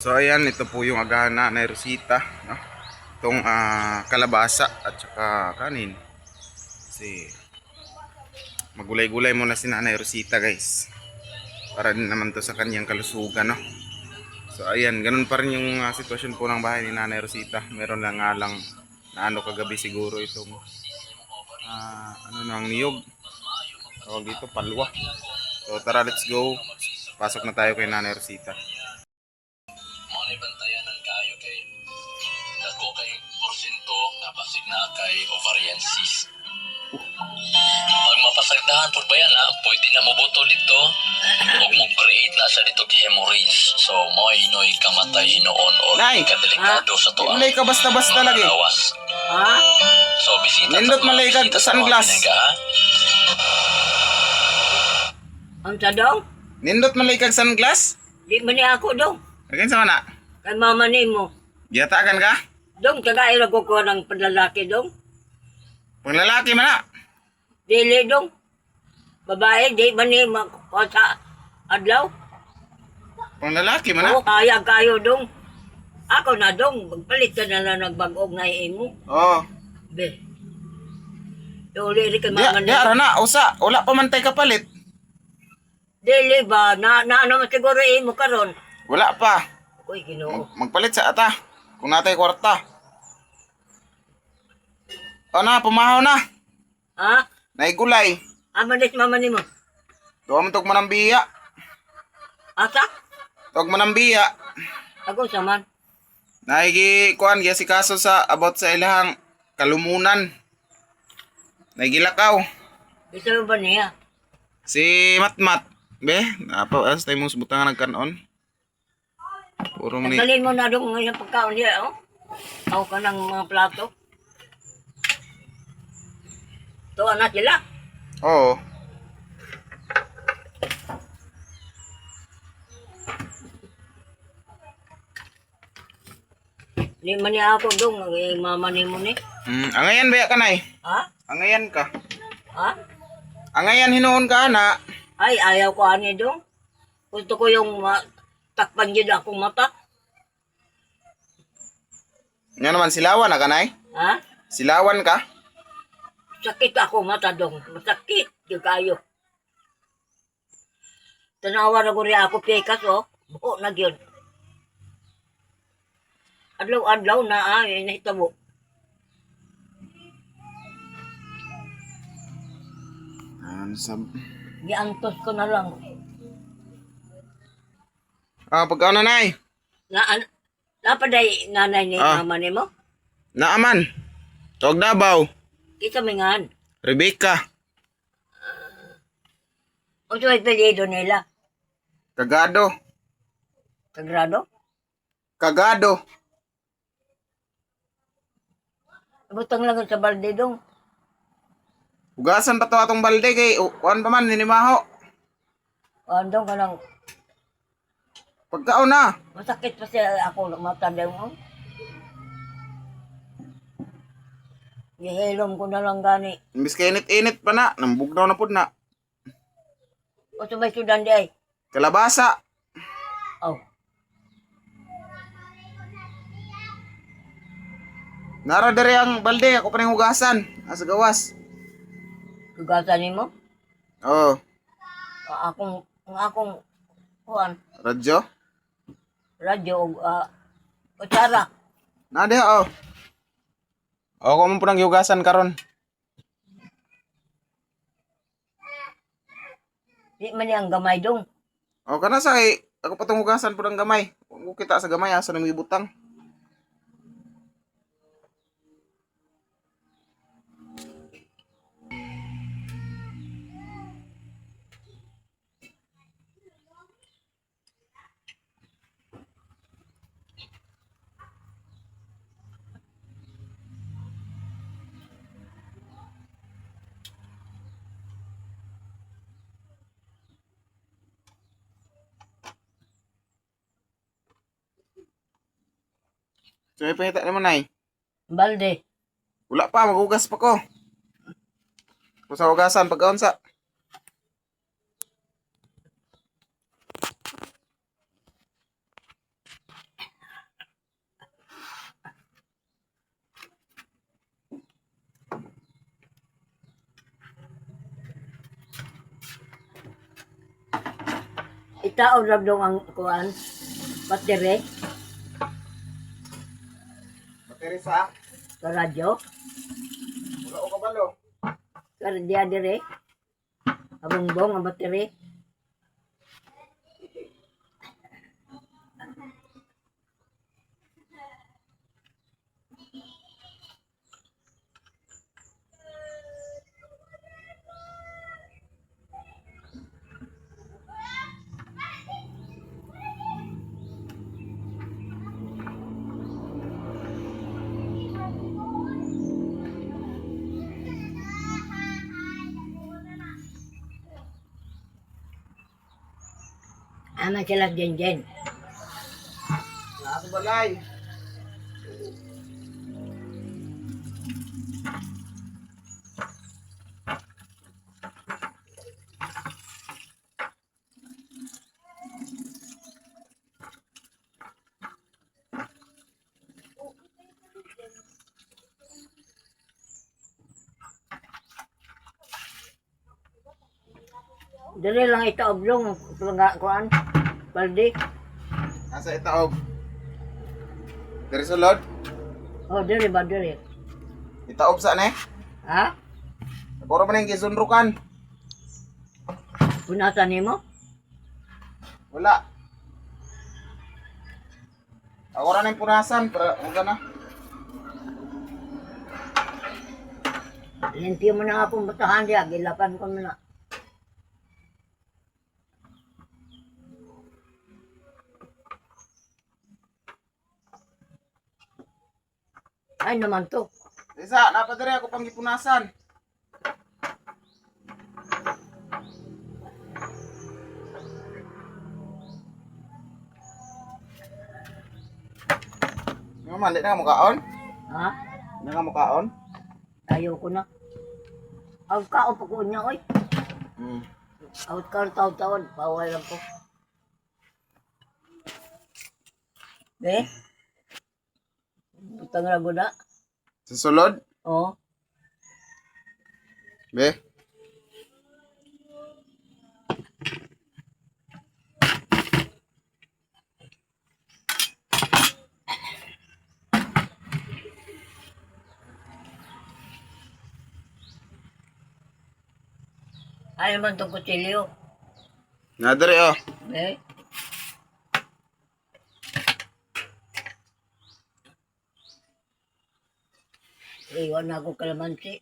So ayan, ito po yung agahan na Nanay Rosita, no? Itong kalabasa at saka kanin. Kasi magulay-gulay muna si Nanay Rosita, guys. Para din naman to sa kanyang kalusugan, no? So ayan, ganun pa rin yung sitwasyon po ng bahay ni Nanay Rosita. Meron lang nga lang na ano kagabi siguro itong ano nang niyog. Tawag dito, palwa. So tara, let's go. Pasok na tayo kay Nanay Rosita. Mga bantayanan kayo kay dako kay porsyento nga basig na kay ovarian cyst. Pag mapasagdahan po ba yan ha, pwede na mabuto dito o mag-create na siya dito hemorrhage. So, mo inoy kamatay hinoon o Nay! kadelikado sa to. Ilay ka basta-basta lagi. Ha? So, bisita Nindot malay ka sa sunglass. Ang sa dong? Nindot malay kag sunglass? Di man ni ako dong. Again sa mana? Kay mama ni mo. Giyatakan ka? Dong, tagay ko ko ng panlalaki dong. Pang lalaki man na. Dili dong. Babae, di man ni makuha sa adlaw. Pang lalaki man na. Oo, kaya kayo dong. Ako na dong, magpalit ka na lang nagbagog na imo. Oo. Be. Duli rin kay Di mama ni. ara na usa, wala pa man tay kapalit. Dili ba? Na ano man siguro imo karon? Wala pa. Uy, Ginoo. Magpalit sa ata. Kung natay kwarta. O na, pumahaw na. Ha? Naigulay. Amalis mama ni mo. Tuwa man tog manambiya. Asa? Tog manambiya. Ako saman. Naigi kuan giya si kaso sa about sa ilahang kalumunan. Naigilakaw. Isa ba niya? Si Matmat. Be, apa as tayo mong subutan nga nagkanon. Puro ni. Dalhin mo na dong ngayon pagkaon niya, oh. Ako ka ng mga plato. Tuwa na sila. Oo. Di man niya ako dong, mama ni mo ni. Angayan ba kanay? Ha? Angayan ka. Ha? Angayan hinuon ka na. Ay, ayaw ko ani dong. Gusto ko yung takpan yun akong mata. Nga naman silawan na kanay? Ha? Silawan ka? Sakit ako mata dong. Masakit. Yung kayo. Tanawa na ko rin ako pekas, oh. Buo na yun. Adlaw-adlaw na, nahitabo. Sab. Giantos ko na lang. Pagkaon na nay. Napaday nanay ni mama ni mo? Naaman. Tog Dabaw. Kita mingan. Rebecca. O ito ay pelido nila. Kagado. Sagrado? Kagado. Butang lang sa balde dong. Ugasan pa to atong balde kay kuan pa man ninimaho. Andong ka lang. Pagkaon na. Masakit pa siya ako matanda mo. Gihilom ko na lang gani. Imbis kay init-init pa na. Nambugnaw na pud na. O ito may sudan di ay. Kalabasa. Oh. Nara dere ang balde. Ako pa rin hugasan. Asa gawas. Tugasan ni mo? Oo. Akong kuhan. Radyo. Radyo o kutsara. Nade oh. Ako mo po nang hiugasan karon. Di man ang gamay dong. O kana sa kay ako pa tong hugasan po ng gamay. Kung kita sa gamay asa nang ibutang. So may pangita naman ay. Balde. Wala pa, maghugas pa ko. Kung sa hugasan, pagkaon sa. Itaon lang dong ang kuan. Battery. Battery sa? Sa radyo. Wala o kabalo. Sa radya dire. Abongbong ang battery. Ama sila dyan. Ako balay. Dire lang ito oblong. Kuan. Balde. Nasa itaog. Dari sulod. Oh, dire ba dire? Itaog sa ne? Ha? Puro man yung gisunrukan. Punasan nimo? Wala. Ako rin yung punasan. Para, huwag na. Limpyo mo na akong batahan diya. Gilapan ko na. Ay naman to. Isa, napadari ako pang gipunasan. Naman, di na ka mukaon? Ha? Di na ka mukaon? Ayaw ko na. Out ka o pagkuhan niya, oy. Out ka ang taon-taon. Bawal lang ko. Be? Butang rago na. Sa sulod? Oo. Be? Ay naman itong kutsilyo. Nadari oh. Be? Iwan na ako kalamansi.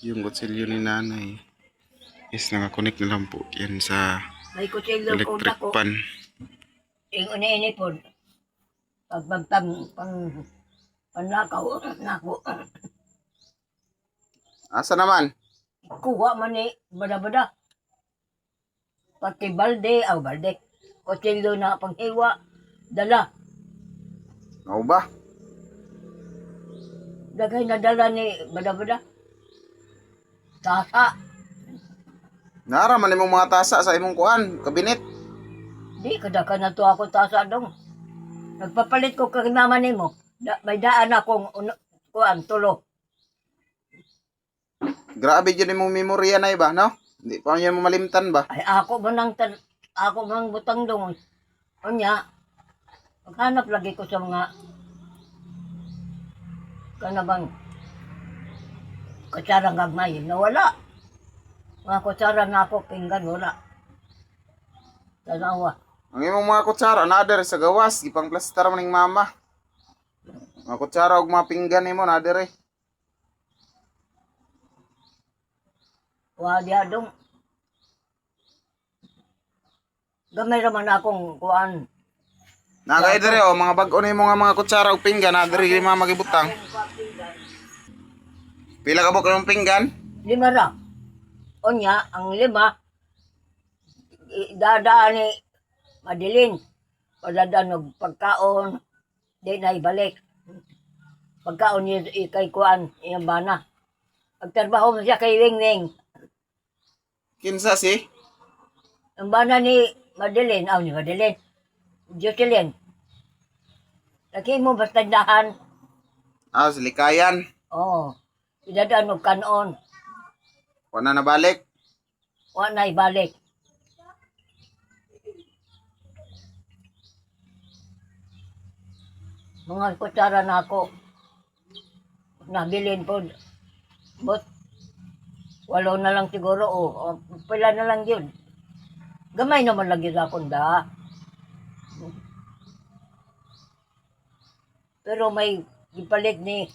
Yung kutsilyo ni nanay is nakakonek na lang po yan sa May kutsilyo ko electric na ko. pan. Yung ini-ini po. Pagpagpang panlakaw nako. Asa naman? Kuha man ni bada-bada. Pati balde, balde. Kutsilyo na panghiwa. Dala. Ako ba? Dagay na dala ni bada-bada. Tasa. Naraman imong mga tasa sa imong kuan, kabinet. Di, kadaka na to ako tasa dong. Nagpapalit ko kay mama nimo. May daan akong kuan, tulo. Grabe yun imong memorya na iba, no? Hindi pa yan mo malimtan ba? Ay, ako man butang dong. Unya, maghanap lagi ko sa mga kanabang kutsarang gagmay. Nawala. Mga kutsara na ako, pinggan, wala. Tanawa. Ang imong mga kutsara, nader sa gawas, ipang plastar man ning mama. Mga kutsara ug mga pinggan nimo nader eh. Wala dong. Gamay raman akong kuan. Nagay dere oh, mga bag-o nimo nga mga kutsara ug pinggan nader kay mama gibutang. Pila ka ba kayong pinggan? 5 ra. Unya, ang 5, dadaan ni Madeline. Padadaan og pagkaon, di na ibalik. Pagkaon niya kay kuan, iyang bana. Pagtrabaho mo siya kay Wing-Wing. Kinsa si? Ang bana ni Madeline, ni Madeline. Jocelyn. Laki mo basta dahan. Ah, silikayan. Oo. Idadaan og kanon. Wala na balik. Wa na ibalik. Mga kutsara na ako. Nabilin po. But, walo na lang siguro. Pila na lang yun. Gamay naman lagi sa akong da. Pero may ipalit ni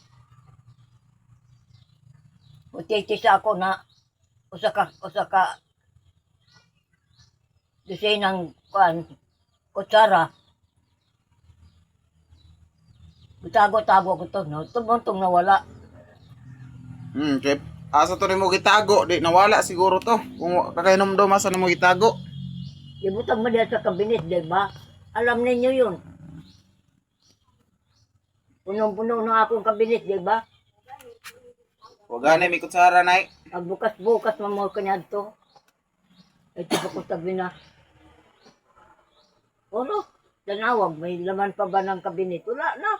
utiti sa ako na usa ka desenang kutsara. Tago-tago ko to, no? Tumuntong nawala. Kay asa to nimo gitago, di nawala siguro to. Kung kakainom asa nimo gitago. Ibutang mo diyan sa kabinet, di ba? Alam ninyo yun. Punong-puno na akong kabinet, di ba? Wa gani mi kutsara nay. Pag bukas-bukas mamor kanya to. Ito pa ko sabi na. Ano? Tanawag, may laman pa ba ng kabinet? Wala na.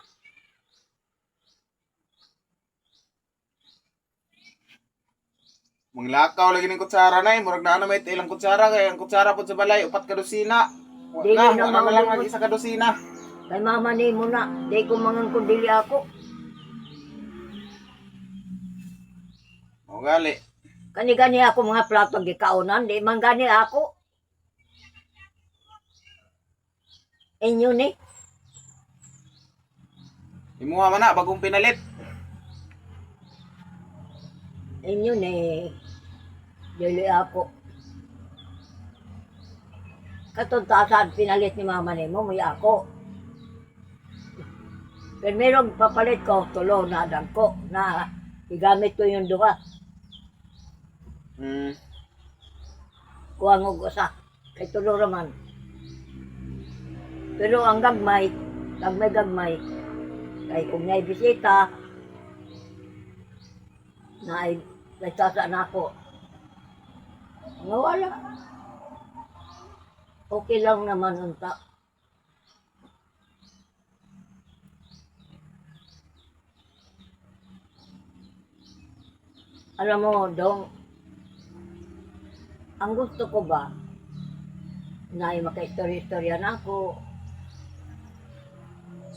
Manglakaw lagi ning kutsara nay, murag na may ilang kutsara kay ang kutsara pud sa balay upat ka dosina. Dili na Wala na lang maulog. ang isa ka dosina. Kay mama ni mo na. Di ko mangang kundili ako. O gali. Kani-gani ako mga plato gikaunan. Di man gani ako. Inyo ni. Imuha man na bagong pinalit. Inyo ni. Dili ako. Katuntasan pinalit ni mama ni mo. May ako. Pero merong papalit ko. Tulo na ko. Na igamit ko yung duha. Kuha ng usa. Kay tulo raman. Pero ang gagmay. Gagmay. Kay kung may bisita. Na ay nagsasa na ako. Nawala. Okay lang naman unta. Alam mo, Dong, ang gusto ko ba, na ay maka-istorya-istorya na ako,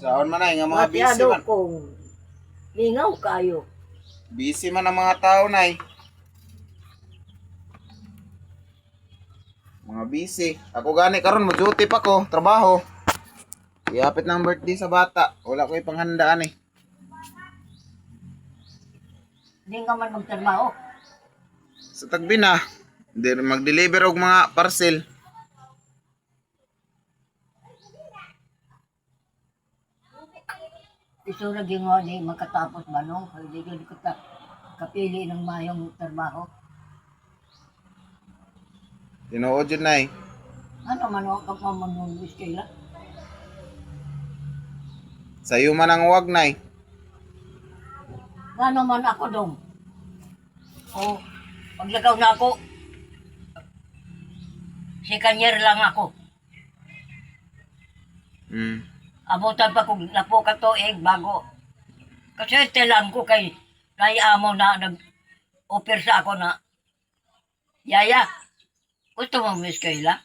Saon man ay nga mga busy masyado man. kong lingaw kayo. Busy man ang mga tao nay. Mga busy. Ako gani karon mo duty pa ko, trabaho. Iapit ng birthday sa bata. Wala ko ipanghandaan eh. Hindi ka man magtrabaho. Sa tagbi na, mag-deliver og mga parcel. Isurag yung nga di makatapos ba no? Hindi ko kapili ng mayong trabaho. Tinuod yun nay. Ano man ako kapamanulis kaila? Sa'yo man ang huwag nay. Ano man ako dong? O, paglagaw na ako, si kanyer lang ako. Abutan pa kung napo ka tuig bago. Kasi telang ko kay amo na nag-offer sa ako na, Yaya, gusto mo miss Kayla?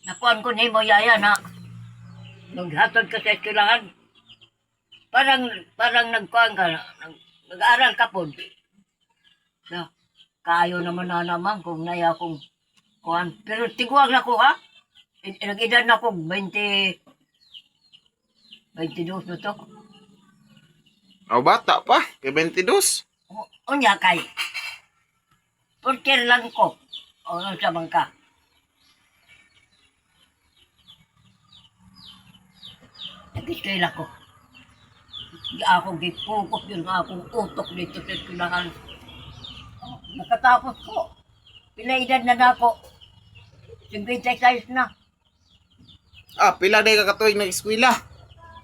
Nakuan ko ni mo, Yaya, na naghatod ka sa kailangan. Parang nagkuhan ka, nag-aaral ka po. So, kayo naman na naman kung naya akong kuhan. Pero tiguang na ko ha. Nag-edad na ako 22 na to. Aw bata pa, kay 22. Unya kay. Porker lang ko. O sa bangka. Nag-eskwela ko. Di ako gipukot yung akong utok dito sa eskwelahan. Nakatapos ko. Pila edad na ako. 56 na. Pila day ka katuig ng eskwela?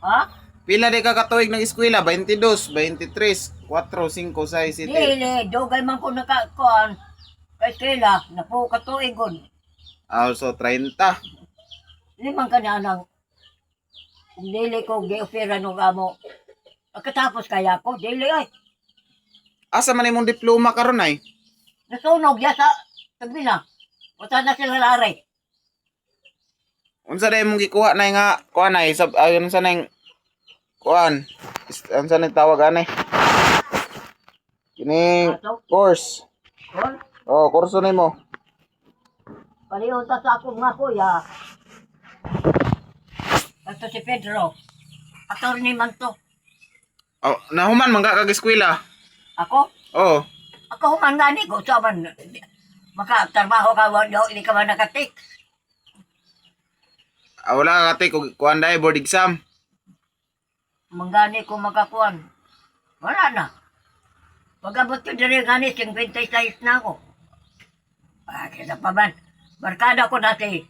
Ha? Pila day ka katuig ng eskwela? 22, 23, 4, 5, 6, 7. Dili, dugay man ko nakakuan. Kay eskwela, napo katuigon. So 30. Limang kananang. Kung dili ko gi-opera nung amo. Pagkatapos kaya ko, dili ay. Asa man imong diploma karon ay? Nasunog ya sa tagbila. Punta na sila laray. Unsa day mong gikuha na nga kuan ay sab ayon sa nang kuan. Unsa nang tawag ani? Kini Ato. course. Kol. Oh, kurso nimo. Palihon ta sa akong mga kuya. Ito si Pedro. Attorney man to. Oh, nahuman man ka kag eskwela. Ako? Oh. Ako humangani ko sa man. Makatrabaho ka, hindi ka ba nakatik? Wala ka kate kung kuan day board exam. Mangani ko makakuan. Wala na. Pag-abot ko diri gani, 56 na ako. Kaya pa man. Barkada ko na si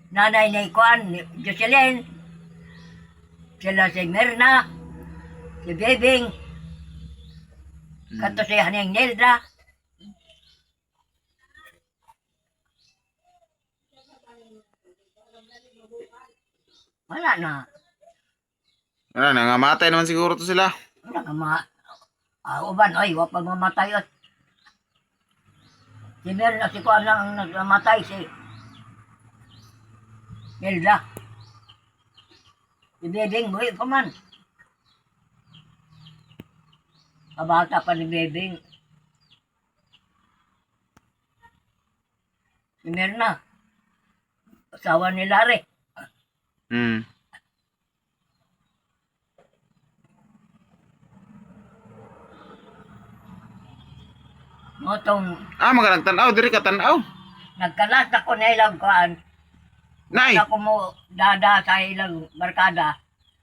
nanay ni kuan, ni Jocelyn. Sila si Mirna. Si Bebing. Kato si Haning Nelda. Wala na. Wala nangamatay naman siguro to sila. Wala ka uban, ay, wapag mamatay at si Merna, si Kuan lang ang namatay, si Nelda. Si Bebing, buhay pa man. Kabata pa ni Bebing. Si Merna, asawa ni Lare. Hmm. Motong Magalang tanaw diri ka tanaw. nagkalas ako na ilang kuan. Nay, Ako mo dada sa ilang barkada.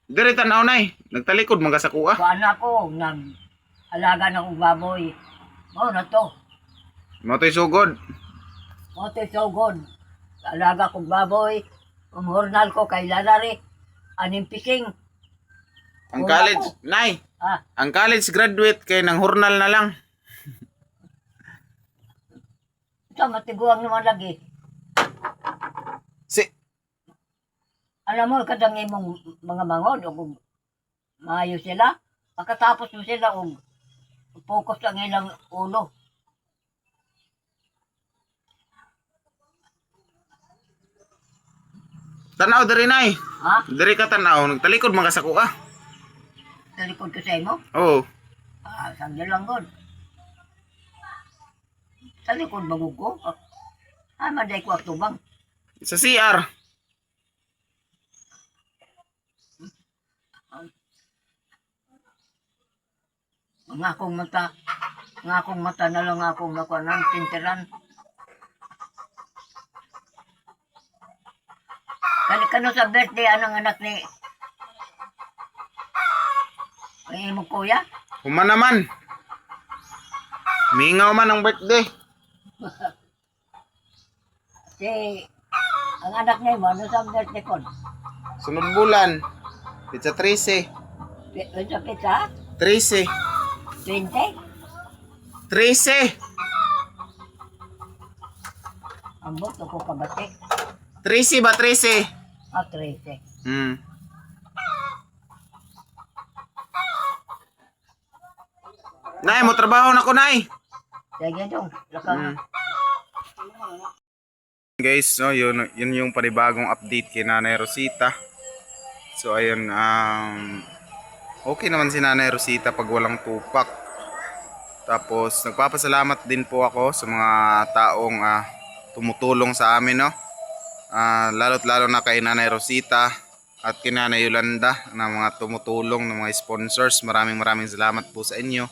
diri tanaw nay. Nagtalikod man ka sa kuha. Kuan ako, nag-alaga na akong baboy. Mao na to. Mo to'y sugod. Mote so good. Alaga kong baboy. Umurnal ko kay Lalari. Aning pising. Ang Wala college, ko. nay. Ah, Ang college graduate kay nang hurnal na lang. ito matiguang naman lagi. Si Alam mo, kadang imong mga mangod, o kung maayos sila, pagkatapos mo sila, o focus ang ilang ulo. tanaw diri nay. Ha? Diri ka tanaw, nagtalikod man ka sa kuha. Sa likod ko sa imo? Oh. Sandal lang god. Sa likod bagog ko? Maday ko atubang. Sa CR. Nga akong mata na lang akong nakuanan, tintiran. Kano sa birthday, anong anak ni ay mo kuya? Human naman. Mingaw man ang birthday. Si, ang anak niya mo, ano sa birthday ko? Sunod bulan. Pizza 13. Pizza pizza? 13. 20? 13. Ambot ko kabate. 13 ba 13? 13. Hmm. Nay, mo trabaho na ko, nay. Sige dong, lakang. Guys, so yun yung panibagong update kay Nanay Rosita. So ayun, okay naman si Nanay Rosita pag walang tupak. Tapos nagpapasalamat din po ako sa mga taong tumutulong sa amin, no. Lalo't lalo na kay Nanay Rosita at kay Nanay Yolanda na mga tumutulong ng mga sponsors. Maraming salamat po sa inyo.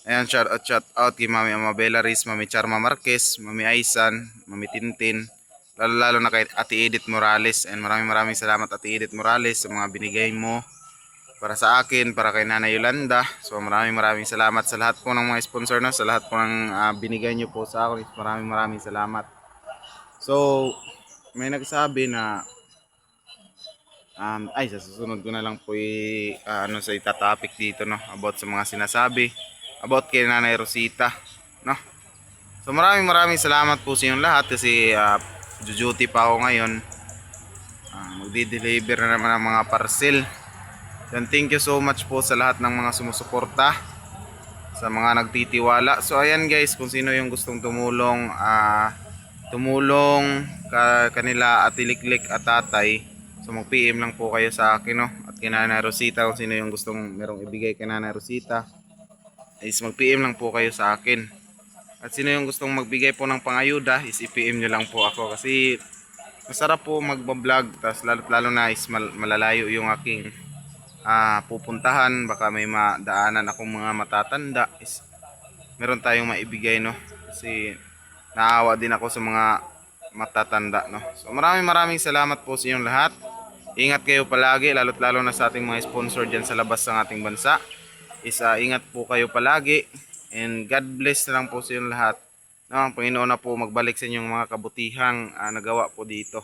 Ayan, shout out kay Mami Amabela Riz, Mami Charma Marquez, Mami Aisan, Mami Tintin, lalo na kay Ate Edith Morales. And maraming salamat Ate Edith Morales sa mga binigay mo para sa akin, para kay Nanay Yolanda. So maraming salamat sa lahat po ng mga sponsor, no? Sa lahat po ng binigay nyo po sa akin. Maraming salamat. So may nagsabi na sa susunod ko na lang po sa itatopic dito, no, about sa mga sinasabi about kay Nanay Rosita, no. So maraming salamat po sa inyong lahat kasi duty pa ako ngayon. Magdi-deliver na naman ng mga parcel. And thank you so much po sa lahat ng mga sumusuporta. sa mga nagtitiwala. So ayan guys, kung sino yung gustong tumulong, kanila Ate Liklik at tatay, so mag PM lang po kayo sa akin, no? At kay Nanay Rosita, kung sino yung gustong merong ibigay kay Nanay Rosita, is mag PM lang po kayo sa akin. At sino yung gustong magbigay po ng pangayuda, is i-PM nyo lang po ako, kasi masarap po magbablog, tapos lalo na is malalayo yung aking pupuntahan. Baka may madaanan akong mga matatanda, is meron tayong maibigay, no? Kasi naawa din ako sa mga matatanda, no? So maraming salamat po sa inyong lahat. Ingat kayo palagi, lalo na sa ating mga sponsor dyan sa labas ng ating bansa. Ingat po kayo palagi, and God bless na lang po sa inyong lahat, no? Ang Panginoon na po magbalik sa inyong mga kabutihang nagawa po dito.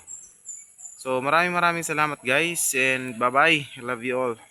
So maraming salamat guys, and bye bye, I love you all.